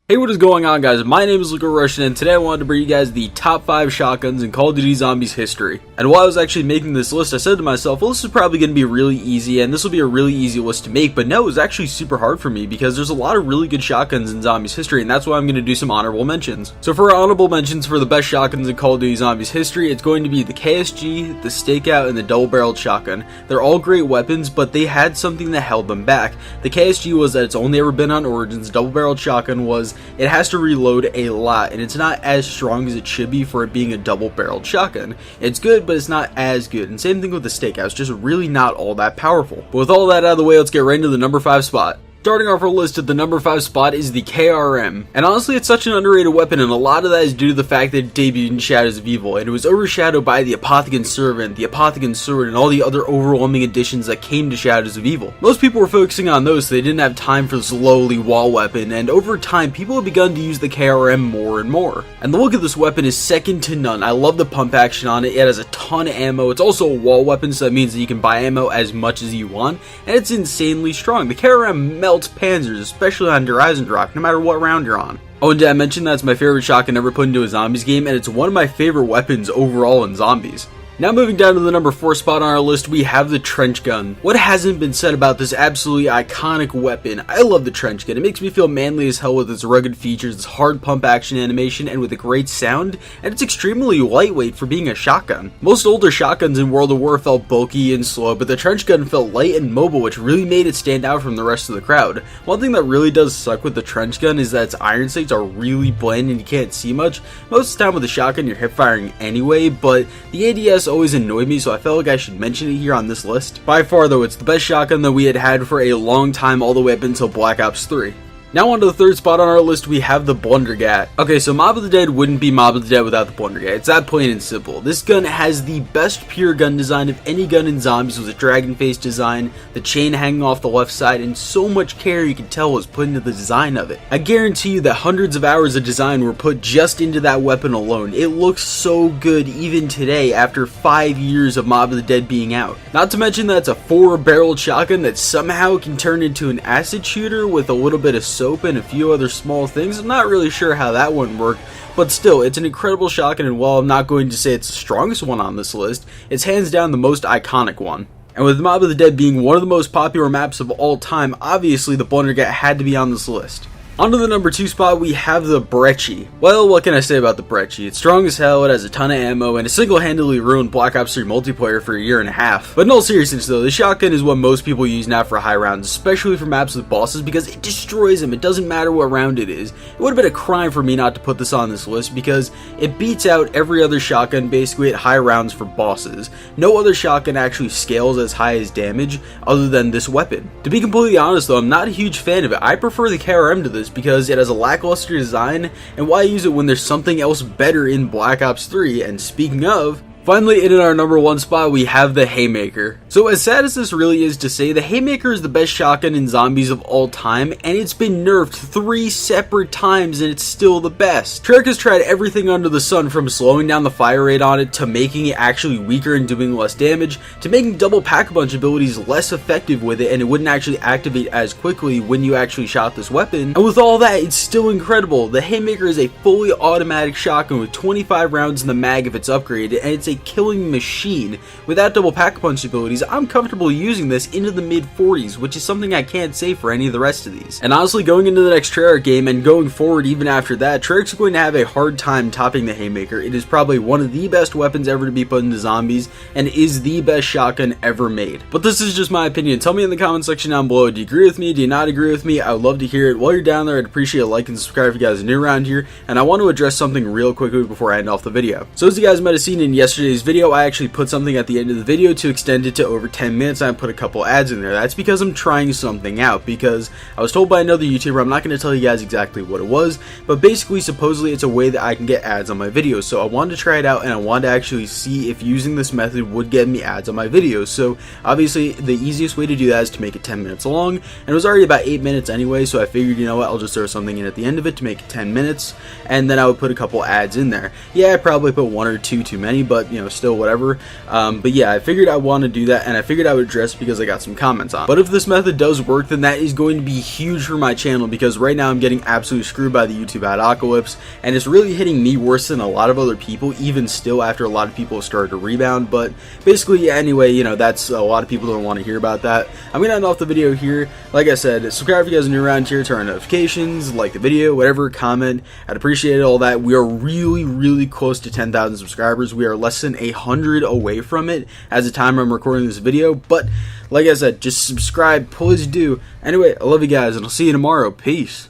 Hey, what is going on, guys? My name is Luca Russian, and today I wanted to bring you guys the top 5 shotguns in Call of Duty Zombies history. And while I was actually making this list, I said to myself, well, this is probably going to be really easy, and this will be a really easy list to make, but no, it was actually super hard for me, because there's a lot of really good shotguns in Zombies history, and that's why I'm going to do some honorable mentions. So for our honorable mentions for the best shotguns in Call of Duty Zombies history, it's going to be the KSG, the Stakeout, and the double-barreled shotgun. They're all great weapons, but they had something that held them back. The KSG was that it's only ever been on Origins. Double-barreled shotgun was, it has to reload a lot, and it's not as strong as it should be for it being a double-barreled shotgun. It's good, but it's not as good, and same thing with the Stakeout, it's just really not all that powerful. But with all that out of the way, let's get right into the number 5 spot. Starting off our list at the number 5 spot is the KRM, and honestly it's such an underrated weapon, and a lot of that is due to the fact that it debuted in Shadows of Evil, and it was overshadowed by the Apothicon Servant, the Apothicon Sword, and all the other overwhelming additions that came to Shadows of Evil. Most people were focusing on those, so they didn't have time for this lowly wall weapon, and over time people have begun to use the KRM more and more. And the look of this weapon is second to none. I love the pump action on it. It has a ton of ammo. It's also a wall weapon, so that means that you can buy ammo as much as you want, and it's insanely strong. The KRM melts panzers, especially on Horizon Rock, no matter what round you're on. Oh, and did I mention that's my favorite shotgun ever put into a Zombies game, and it's one of my favorite weapons overall in Zombies. Now moving down to the number 4 spot on our list, we have the trench gun. What hasn't been said about this absolutely iconic weapon? I love the trench gun. It makes me feel manly as hell with its rugged features, its hard pump action animation, and with a great sound, and it's extremely lightweight for being a shotgun. Most older shotguns in World of War felt bulky and slow, but the trench gun felt light and mobile, which really made it stand out from the rest of the crowd. One thing that really does suck with the trench gun is that its iron sights are really bland and you can't see much. Most of the time with the shotgun you're hip firing anyway, but the ADS always annoyed me, so I felt like I should mention it here on this list. By far though, it's the best shotgun that we had for a long time, all the way up until Black Ops 3. Now on to the 3rd spot on our list, we have the Blundergat. Okay, so Mob of the Dead wouldn't be Mob of the Dead without the Blundergat. It's that plain and simple. This gun has the best pure gun design of any gun in Zombies, with a dragon face design, the chain hanging off the left side, and so much care you can tell was put into the design of it. I guarantee you that hundreds of hours of design were put just into that weapon alone. It looks so good even today after 5 years of Mob of the Dead being out. Not to mention that it's a 4-barreled shotgun that somehow can turn into an acid shooter with a little bit of soap and a few other small things. I'm not really sure how that wouldn't work, but still, it's an incredible shotgun, and while I'm not going to say it's the strongest one on this list, it's hands down the most iconic one. And with Mob of the Dead being one of the most popular maps of all time, obviously the Blundergat had to be on this list. On to the number 2 spot, we have the Breccie. Well, what can I say about the Breccie? It's strong as hell, it has a ton of ammo, and it single-handedly ruined Black Ops 3 multiplayer for a year and a half. But in all seriousness though, the shotgun is what most people use now for high rounds, especially for maps with bosses, because it destroys them. It doesn't matter what round it is. It would have been a crime for me not to put this on this list, because it beats out every other shotgun basically at high rounds for bosses. No other shotgun actually scales as high as damage other than this weapon. To be completely honest though, I'm not a huge fan of it. I prefer the KRM to this, because it has a lackluster design, and why use it when there's something else better in Black Ops 3? And speaking of, finally in our number 1 spot, we have the Haymaker. So as sad as this really is to say, the Haymaker is the best shotgun in Zombies of all time, and it's been nerfed 3 separate times and it's still the best. Treyarch has tried everything under the sun, from slowing down the fire rate on it, to making it actually weaker and doing less damage, to making double pack-a-punch abilities less effective with it, and it wouldn't actually activate as quickly when you actually shot this weapon. And with all that, it's still incredible. The Haymaker is a fully automatic shotgun with 25 rounds in the mag if it's upgraded, and it's a killing machine. Without double pack-a-punch abilities, I'm comfortable using this into the mid-40s, which is something I can't say for any of the rest of these. And honestly, going into the next Treyarch game, and going forward even after that, Treyarch's going to have a hard time topping the Haymaker. It is probably one of the best weapons ever to be put into Zombies, and is the best shotgun ever made. But this is just my opinion. Tell me in the comment section down below, do you agree with me? Do you not agree with me? I would love to hear it. While you're down there, I'd appreciate a like and subscribe if you guys are new around here, and I want to address something real quickly before I end off the video. So as you guys might have seen in yesterday's video, I actually put something at the end of the video to extend it to over 10 minutes, and I put a couple ads in there. That's because I'm trying something out, because I was told by another YouTuber, I'm not going to tell you guys exactly what it was, but basically supposedly it's a way that I can get ads on my videos. So I wanted to try it out, and I wanted to actually see if using this method would get me ads on my videos. So obviously the easiest way to do that is to make it 10 minutes long, and it was already about 8 minutes anyway, so I figured, you know what, I'll just throw something in at the end of it to make it 10 minutes, and then I would put a couple ads in there. Yeah, I probably put 1 or 2 too many, but you know, still whatever. But yeah, I figured I want to do that, and I figured I would address it because I got some comments on it. But if this method does work, then that is going to be huge for my channel, because right now I'm getting absolutely screwed by the YouTube apocalypse, and it's really hitting me worse than a lot of other people, even still after a lot of people have started to rebound. But basically, anyway, you know, that's a lot of people don't want to hear about that. I'm gonna end off the video here. Like I said, subscribe if you guys are new around here, turn on notifications, like the video, whatever, comment. I'd appreciate all that. We are really close to 10,000 subscribers. We are less than 100 away from it as the time I'm recording this video, but like I said, just subscribe, please do. Anyway, I love you guys, and I'll see you tomorrow. Peace.